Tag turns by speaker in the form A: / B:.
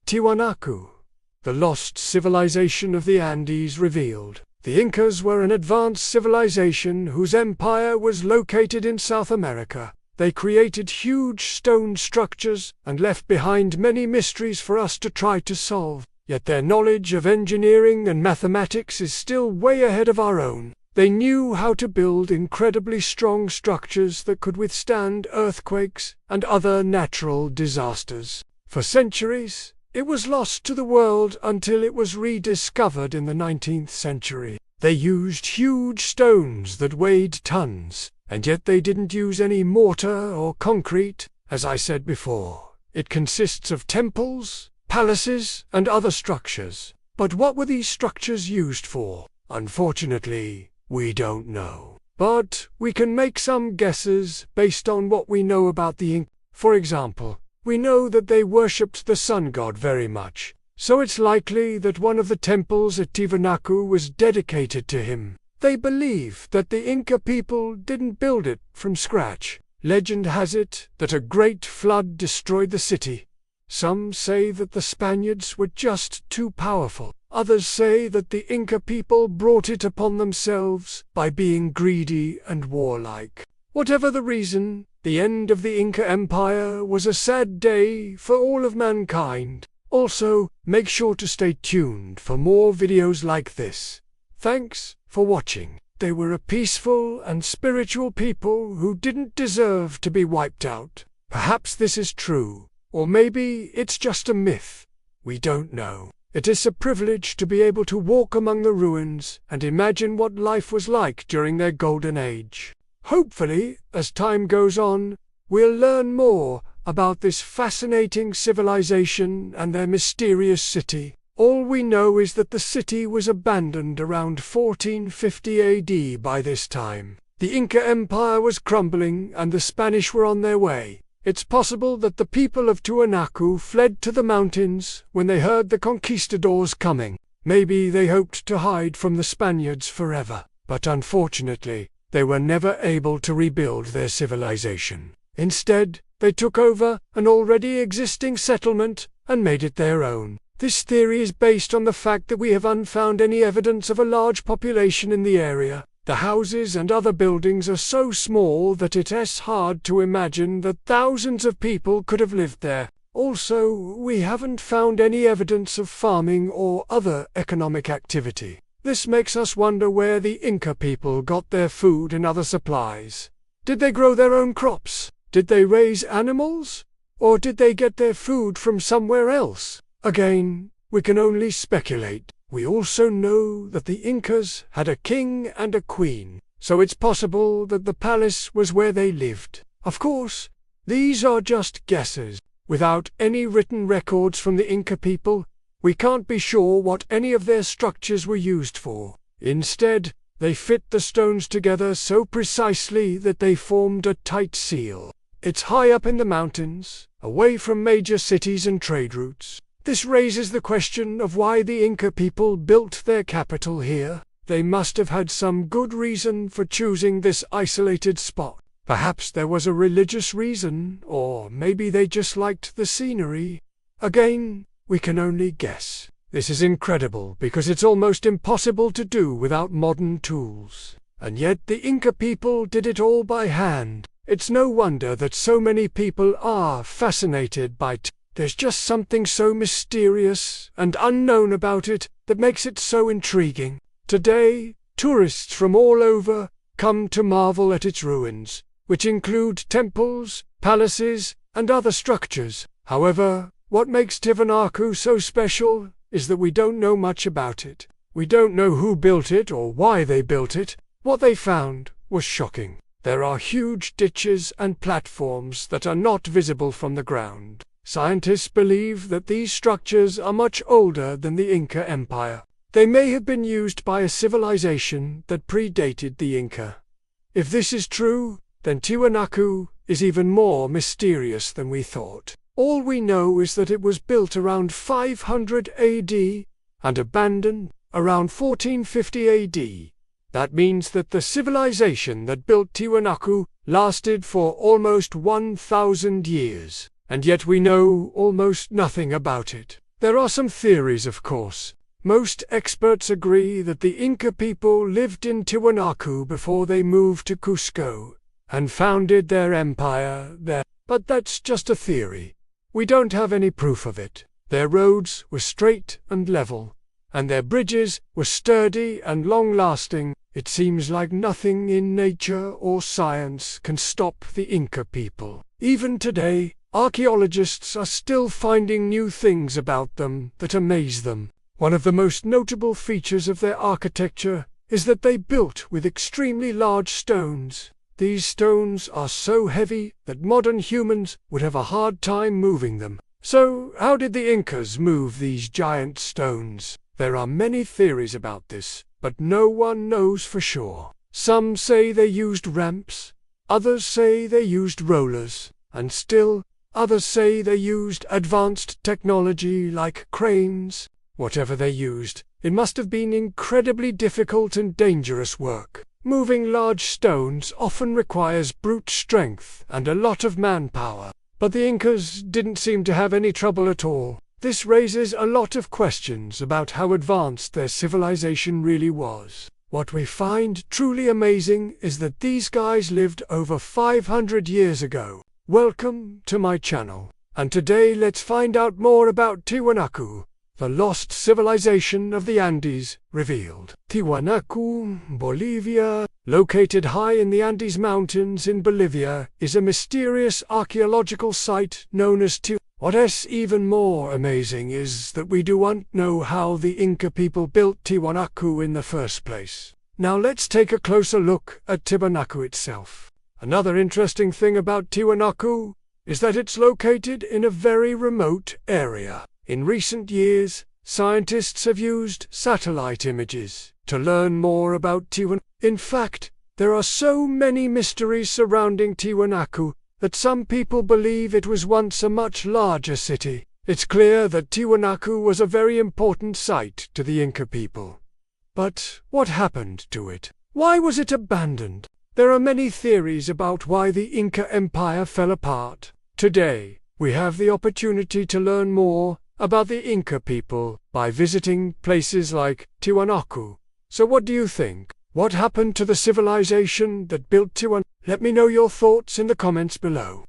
A: Tiwanaku, the lost civilization of the Andes, revealed. The Incas were an advanced civilization whose empire was located in South America. They created huge stone structures and left behind many mysteries for us to try to solve. Yet their knowledge of engineering and mathematics is still way ahead of our own. They knew how to build incredibly strong structures that could withstand earthquakes and other natural disasters. For centuries, it was lost to the world until it was rediscovered in the 19th century. They used huge stones that weighed tons, and yet they didn't use any mortar or concrete. As I said before, it consists of temples, palaces, and other structures. But what were these structures used for? Unfortunately, we don't know. But we can make some guesses based on what we know about the Inca. For example, we know that they worshipped the sun god very much, so it's likely that one of the temples at Tiwanaku was dedicated to him. They believe that the Inca people didn't build it from scratch. Legend has it that a great flood destroyed the city. Some say that the Spaniards were just too powerful. Others say that the Inca people brought it upon themselves by being greedy and warlike. Whatever the reason, the end of the Inca Empire was a sad day for all of mankind. Also, make sure to stay tuned for more videos like this. Thanks for watching. They were a peaceful and spiritual people who didn't deserve to be wiped out. Perhaps this is true, or maybe it's just a myth. We don't know. It is a privilege to be able to walk among the ruins and imagine what life was like during their golden age. Hopefully, as time goes on, we'll learn more about this fascinating civilization and their mysterious city. All we know is that the city was abandoned around 1450 AD by this time. The Inca Empire was crumbling and the Spanish were on their way. It's possible that the people of Tiwanaku fled to the mountains when they heard the conquistadors coming. Maybe they hoped to hide from the Spaniards forever, but unfortunately, they were never able to rebuild their civilization. Instead, they took over an already existing settlement and made it their own. This theory is based on the fact that we haven't found any evidence of a large population in the area. The houses and other buildings are so small that it is hard to imagine that thousands of people could have lived there. Also, we haven't found any evidence of farming or other economic activity. This makes us wonder where the Inca people got their food and other supplies. Did they grow their own crops? Did they raise animals? Or did they get their food from somewhere else? Again, we can only speculate. We also know that the Incas had a king and a queen, so it's possible that the palace was where they lived. Of course, these are just guesses. Without any written records from the Inca people, we can't be sure what any of their structures were used for. Instead, they fit the stones together so precisely that they formed a tight seal. It's high up in the mountains, away from major cities and trade routes. This raises the question of why the Inca people built their capital here. They must have had some good reason for choosing this isolated spot. Perhaps there was a religious reason, or maybe they just liked the scenery. Again, we can only guess. This is incredible because it's almost impossible to do without modern tools. And yet the Inca people did it all by hand. It's no wonder that so many people are fascinated by it. There's just something so mysterious and unknown about it that makes it so intriguing. Today, tourists from all over come to marvel at its ruins, which include temples, palaces, and other structures. However, what makes Tiwanaku so special is that we don't know much about it. We don't know who built it or why they built it. What they found was shocking. There are huge ditches and platforms that are not visible from the ground. Scientists believe that these structures are much older than the Inca Empire. They may have been used by a civilization that predated the Inca. If this is true, then Tiwanaku is even more mysterious than we thought. All we know is that it was built around 500 AD and abandoned around 1450 AD. That means that the civilization that built Tiwanaku lasted for almost 1,000 years. And yet we know almost nothing about it. There are some theories, of course. Most experts agree that the Inca people lived in Tiwanaku before they moved to Cusco and founded their empire there. But that's just a theory. We don't have any proof of it. Their roads were straight and level, and their bridges were sturdy and long-lasting. It seems like nothing in nature or science can stop the Inca people. Even today, archaeologists are still finding new things about them that amaze them. One of the most notable features of their architecture is that they built with extremely large stones. These stones are so heavy that modern humans would have a hard time moving them. So, how did the Incas move these giant stones? There are many theories about this, but no one knows for sure. Some say they used ramps, others say they used rollers, and still others say they used advanced technology like cranes. Whatever they used, it must have been incredibly difficult and dangerous work. Moving large stones often requires brute strength and a lot of manpower. But the Incas didn't seem to have any trouble at all. This raises a lot of questions about how advanced their civilization really was. What we find truly amazing is that these guys lived over 500 years ago. Welcome to my channel. And today let's find out more about Tiwanaku, the lost civilization of the Andes, revealed. Tiwanaku, Bolivia, located high in the Andes Mountains in Bolivia, is a mysterious archaeological site known as Tiwanaku. What's even more amazing is that we don't know how the Inca people built Tiwanaku in the first place. Now let's take a closer look at Tiwanaku itself. Another interesting thing about Tiwanaku is that it's located in a very remote area. In recent years, scientists have used satellite images to learn more about Tiwanaku. In fact, there are so many mysteries surrounding Tiwanaku that some people believe it was once a much larger city. It's clear that Tiwanaku was a very important site to the Inca people. But what happened to it? Why was it abandoned? There are many theories about why the Inca Empire fell apart. Today, we have the opportunity to learn more about the Inca people by visiting places like Tiwanaku. So what do you think? What happened to the civilization that built Tiwanaku? Let me know your thoughts in the comments below.